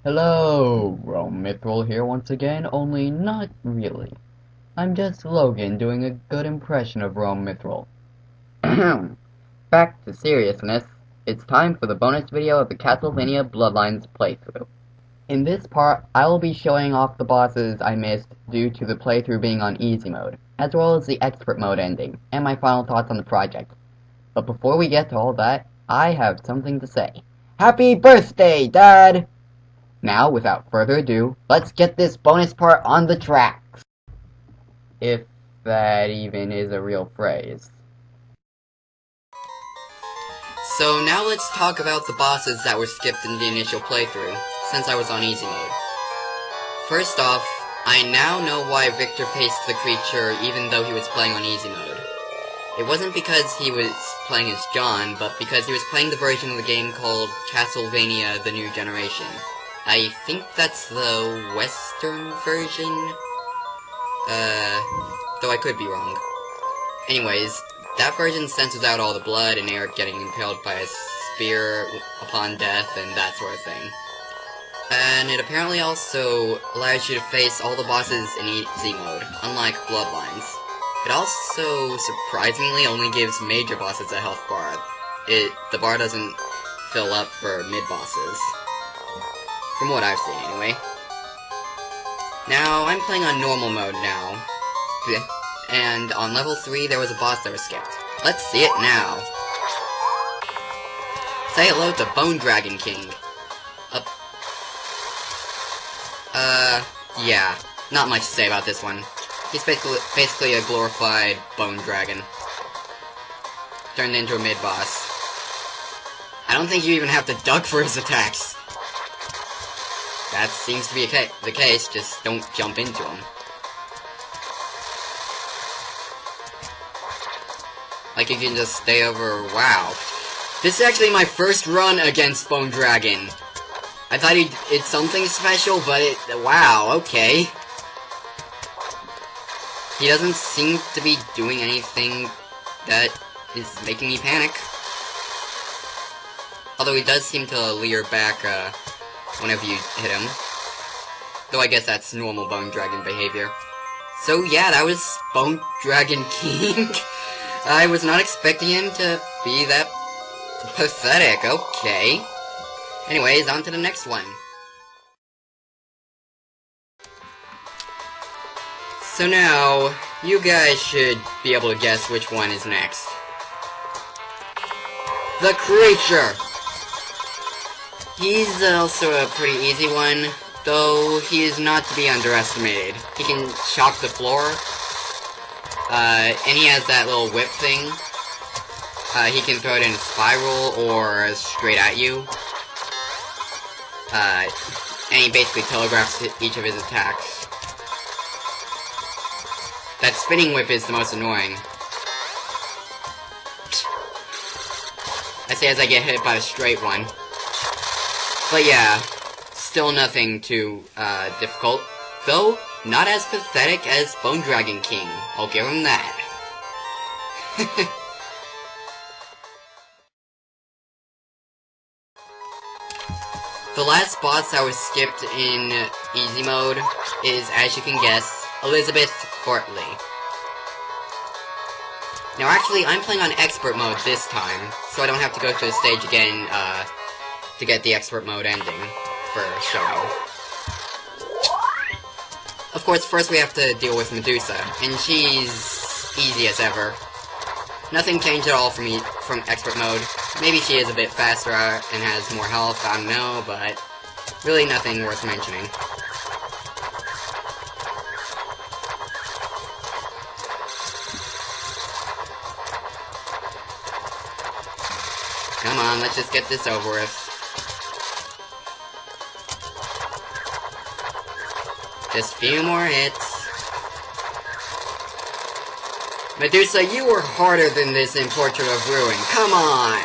Hello, Rome Mithril here once again, only not really. I'm just Logan doing a good impression of Rome Mithril. Back to seriousness, it's time for the bonus video of the Castlevania Bloodlines playthrough. In this part, I will be showing off the bosses I missed due to the playthrough being on easy mode, as well as the expert mode ending, and my final thoughts on the project. But before we get to all that, I have something to say. Happy birthday, Dad! Now, without further ado, let's get this bonus part on the tracks. If that even is a real phrase. So now let's talk about the bosses that were skipped in the initial playthrough, since I was on easy mode. First off, I now know why Victor faced the creature even though he was playing on easy mode. It wasn't because he was playing as John, but because he was playing the version of the game called Castlevania The New Generation. I think that's the Western version? Though I could be wrong. Anyways, that version censors out all the blood and Eric getting impaled by a spear upon death and that sort of thing. And it apparently also allows you to face all the bosses in easy mode, unlike Bloodlines. It also, surprisingly, only gives major bosses a health bar. The bar doesn't fill up for mid-bosses. From what I've seen, anyway. Now, I'm playing on normal mode now. And on level 3, there was a boss that was skipped. Let's see it now. Say hello to Bone Dragon King. Yeah. Not much to say about this one. He's basically a glorified bone dragon. Turned into a mid-boss. I don't think you even have to duck for his attacks. That seems to be the case, just don't jump into him. Like you can just stay over. Wow. This is actually my first run against Bone Dragon. I thought it's something special, but wow, okay. He doesn't seem to be doing anything that is making me panic. Although he does seem to leer back, whenever you hit him. Though I guess that's normal Bone Dragon behavior. So yeah, that was Bone Dragon King. I was not expecting him to be that pathetic, okay. Anyways, on to the next one. So now, you guys should be able to guess which one is next. The creature! He's also a pretty easy one, though he is not to be underestimated. He can shock the floor, and he has that little whip thing. He can throw it in a spiral or straight at you. And he basically telegraphs each of his attacks. That spinning whip is the most annoying. I say as I get hit by a straight one. But yeah, still nothing too difficult. Though, not as pathetic as Bone Dragon King. I'll give him that. The last boss that was skipped in easy mode is, as you can guess, Elizabeth Bartley. Now actually, I'm playing on expert mode this time, so I don't have to go through the stage again, to get the expert mode ending for showing. Of course, first we have to deal with Medusa, and she's easy as ever. Nothing changed at all from expert mode. Maybe she is a bit faster and has more health, I don't know, but really nothing worth mentioning. Come on, let's just get this over with. Just a few more hits. Medusa, you were harder than this in Portrait of Ruin. Come on!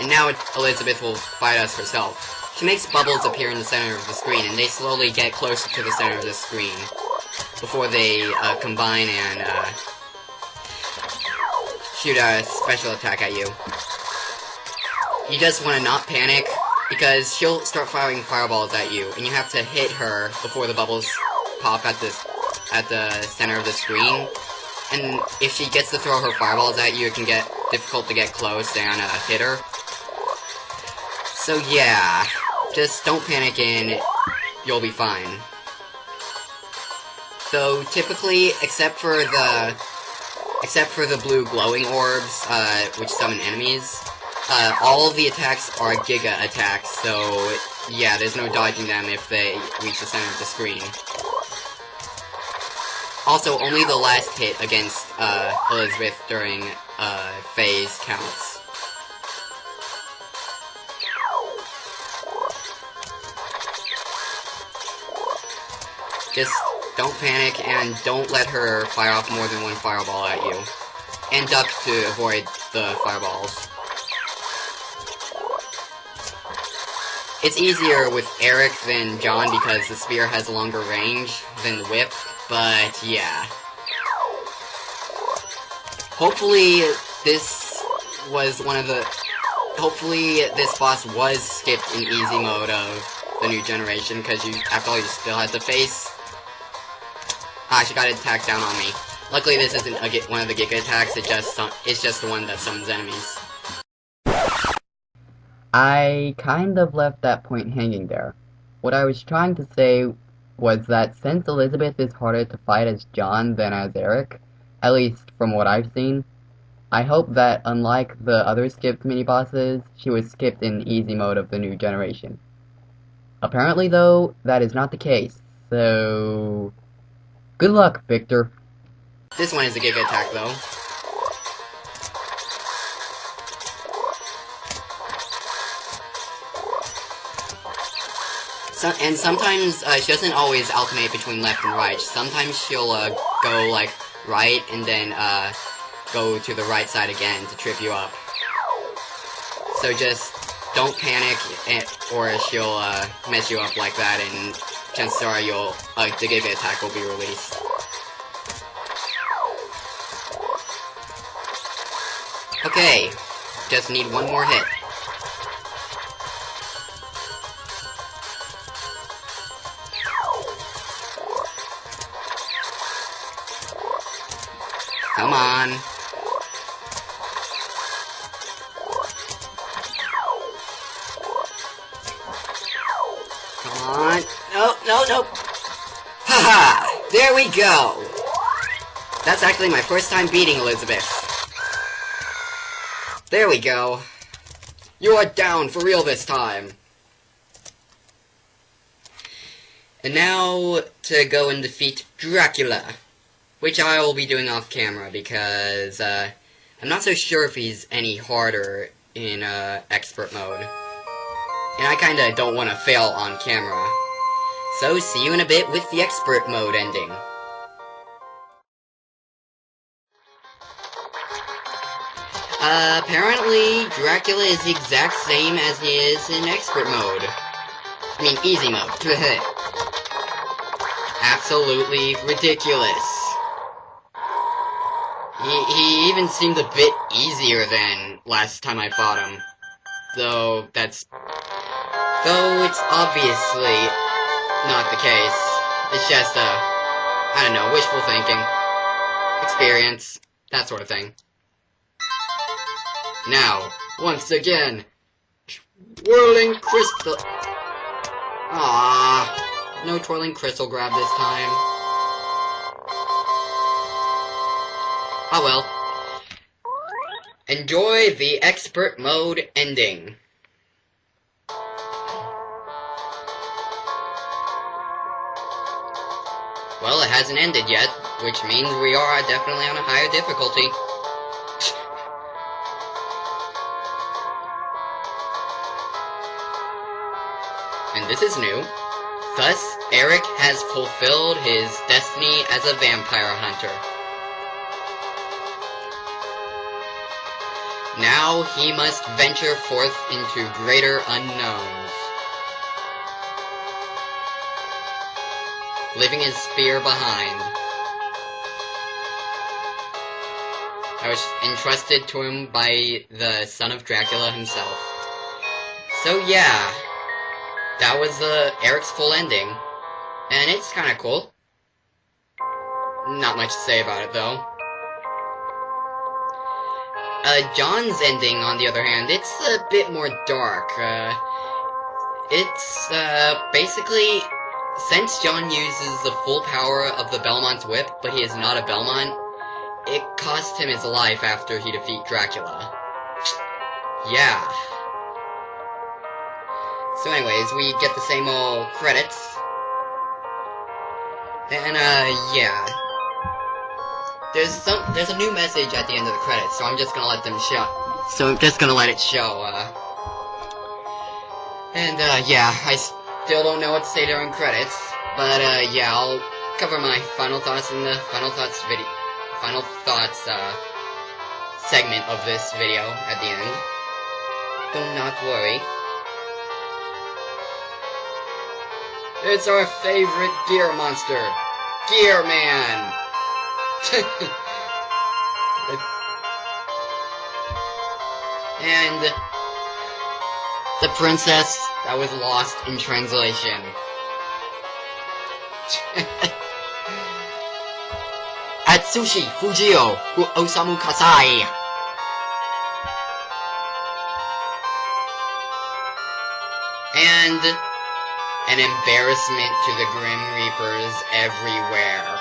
And now Elizabeth will fight us herself. She makes bubbles appear in the center of the screen, and they slowly get closer to the center of the screen before they combine and shoot a special attack at you. You just want to not panic, because she'll start firing fireballs at you, and you have to hit her before the bubbles pop at the center of the screen. And if she gets to throw her fireballs at you, it can get difficult to get close and hit her. So yeah, just don't panic and you'll be fine. So typically, except for the blue glowing orbs, which summon enemies, all of the attacks are Giga attacks, so yeah, there's no dodging them if they reach the center of the screen. Also, only the last hit against Elizabeth during phase counts. Just don't panic and don't let her fire off more than one fireball at you. And duck to avoid the fireballs. It's easier with Eric than John because the spear has longer range than the whip, but yeah. Hopefully this boss was skipped in easy mode of the new generation, because after all, you still had to face... Ah, she got attacked down on me. Luckily, this isn't one of the Giga attacks, it's just the one that summons enemies. I kind of left that point hanging there. What I was trying to say was that since Elizabeth is harder to fight as John than as Eric, at least from what I've seen, I hope that unlike the other skipped mini-bosses, she was skipped in easy mode of the new generation. Apparently, though, that is not the case, so... good luck, Victor. This one is a Giga attack, though. And sometimes, she doesn't always alternate between left and right. Sometimes she'll, go, like, right, and then, go to the right side again to trip you up. So just don't panic, or she'll, mess you up like that, and chances are the Giga attack will be released. Okay, just need one more hit. Come on. Come on. No. Haha! There we go! That's actually my first time beating Elizabeth. There we go. You are down for real this time. And now to go and defeat Dracula. Which I will be doing off camera because I'm not so sure if he's any harder in expert mode. And I kinda don't want to fail on camera. So see you in a bit with the expert mode ending. Apparently Dracula is the exact same as he is in expert mode. I mean easy mode. Absolutely ridiculous. He even seemed a bit easier than last time I fought him. Though it's obviously not the case. It's just, I don't know, wishful thinking. Experience. That sort of thing. Now, once again, twirling crystal... Ah, no twirling crystal grab this time. Oh well. Enjoy the expert mode ending. Well, it hasn't ended yet, which means we are definitely on a higher difficulty. And this is new. Thus, Eric has fulfilled his destiny as a vampire hunter. Now he must venture forth into greater unknowns, leaving his spear behind. that was entrusted to him by the son of Dracula himself. So yeah, that was Eric's full ending, and it's kinda cool. Not much to say about it, though. John's ending, on the other hand, it's a bit more dark. It's, basically, since John uses the full power of the Belmont's whip, but he is not a Belmont, it cost him his life after he defeat Dracula. Yeah. So anyways, we get the same old credits. And, yeah. There's a new message at the end of the credits, so I'm just gonna let them show. So I'm just gonna let it show, And, yeah, I still don't know what to say during credits, but, yeah, I'll cover my final thoughts in the final thoughts segment of this video at the end. Do not worry. It's our favorite gear monster, Gear Man! And the princess that was lost in translation. Atsushi Fujio Osamu Kasai. And an embarrassment to the Grim Reapers everywhere.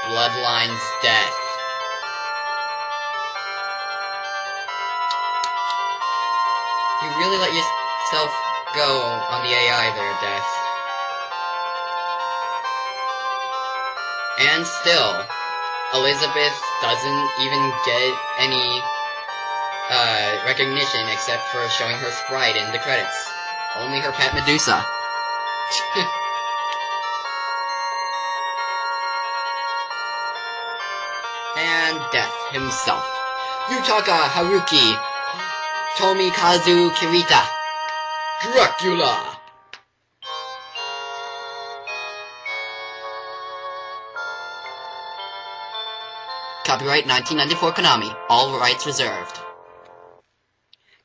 Bloodlines death. You really let yourself go on the AI there, Death. And still, Elizabeth doesn't even get any, recognition except for showing her sprite in the credits. Only her pet Medusa. And Death himself. Yutaka Haruki Tomikazu Kirita. Dracula! Copyright 1994 Konami. All rights reserved.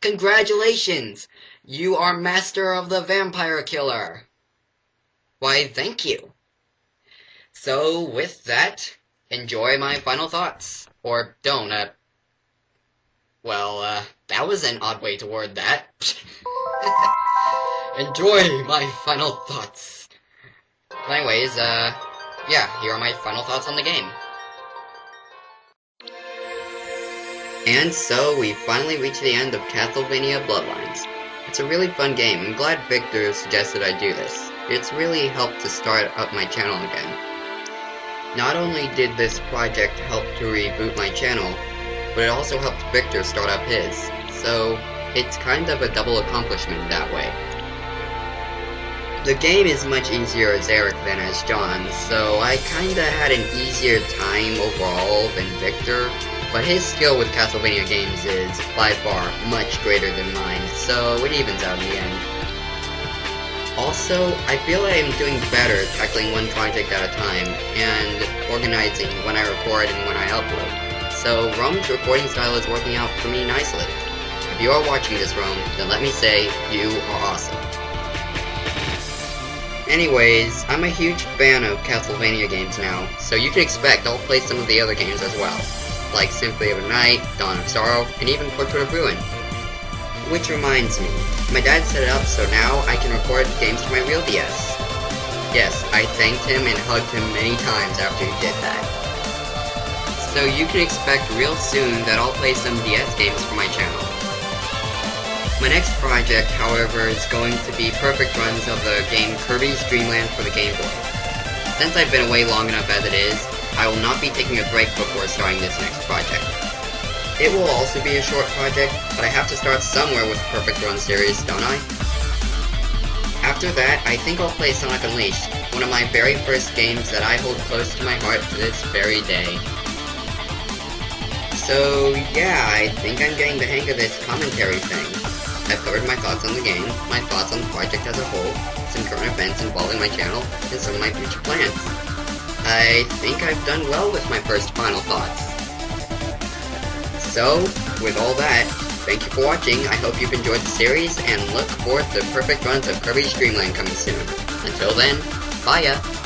Congratulations! You are master of the vampire killer. Why, thank you. So, with that, enjoy my final thoughts. Or don't, well, that was an odd way to word that. Enjoy my final thoughts. Anyways, yeah, here are my final thoughts on the game. And so, we finally reached the end of Castlevania Bloodlines. It's a really fun game. I'm glad Victor suggested I do this. It's really helped to start up my channel again. Not only did this project help to reboot my channel, but it also helped Victor start up his. So, it's kind of a double accomplishment that way. The game is much easier as Eric than as John, so I kinda had an easier time overall than Victor. But his skill with Castlevania games is, by far, much greater than mine, so it evens out in the end. Also, I feel I am doing better tackling one project at a time, and organizing when I record and when I upload. So, Rome's recording style is working out for me nicely. If you are watching this, Rome, then let me say, you are awesome. Anyways, I'm a huge fan of Castlevania games now, so you can expect I'll play some of the other games as well. Like Symphony of the Night, Dawn of Sorrow, and even Portrait of Ruin. Which reminds me, my dad set it up so now I can record games to my real DS. Yes, I thanked him and hugged him many times after he did that. So you can expect real soon that I'll play some DS games for my channel. My next project, however, is going to be perfect runs of the game Kirby's Dream Land for the Game Boy. Since I've been away long enough as it is, I will not be taking a break before starting this next project. It will also be a short project, but I have to start somewhere with the Perfect Run series, don't I? After that, I think I'll play Sonic Unleashed, one of my very first games that I hold close to my heart to this very day. So yeah, I think I'm getting the hang of this commentary thing. I've covered my thoughts on the game, my thoughts on the project as a whole, some current events involving my channel, and some of my future plans. I think I've done well with my first final thoughts. So, with all that, thank you for watching. I hope you've enjoyed the series, and look forward to perfect runs of Kirby's Dream Land coming soon. Until then, bye ya!